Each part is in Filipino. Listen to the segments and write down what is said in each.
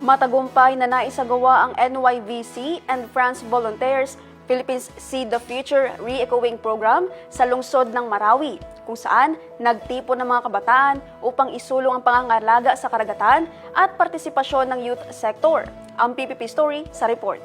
Matagumpay na naisagawa ang NYVC and France Volunteers Philippines See the Future Re-Echoing Program sa lungsod ng Marawi, kung saan nagtipon ng mga kabataan upang isulong ang pangangalaga sa karagatan at partisipasyon ng youth sector. Ang PPP Story sa report.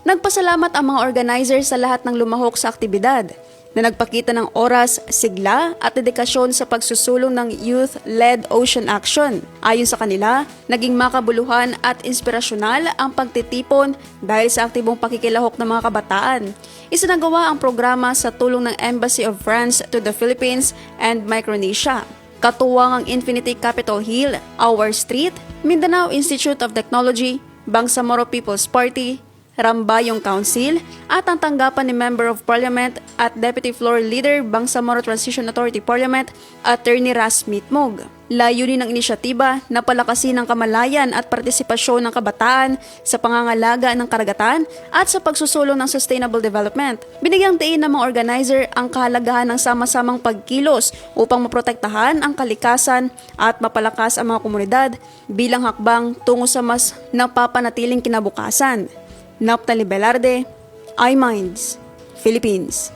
Nagpasalamat ang mga organizer sa lahat ng lumahok sa aktibidad na nagpakita ng oras, sigla at dedikasyon sa pagsusulong ng Youth-Led Ocean Action. Ayon sa kanila, naging makabuluhan at inspirasyonal ang pagtitipon dahil sa aktibong pakikilahok ng mga kabataan. Isinagawa ang programa sa tulong ng Embassy of France to the Philippines and Micronesia. Katuwang ang Infinity Capitol Hill, Our Street, Mindanao Institute of Technology, Bangsamoro People's Party, Rambayong Council at ang tanggapan ni Member of Parliament at Deputy Floor Leader Bangsamoro Transition Authority Parliament, Attorney Ras Mitmog. Layunin ng inisyatiba na palakasin ang kamalayan at partisipasyon ng kabataan sa pangangalaga ng karagatan at sa pagsusulong ng sustainable development. Binigyang diin ng mga organizer ang kahalagahan ng sama-samang pagkilos upang maprotektahan ang kalikasan at mapalakas ang mga komunidad bilang hakbang tungo sa mas napapanatiling kinabukasan. Naphtali Velarde, iMinds, Philippines.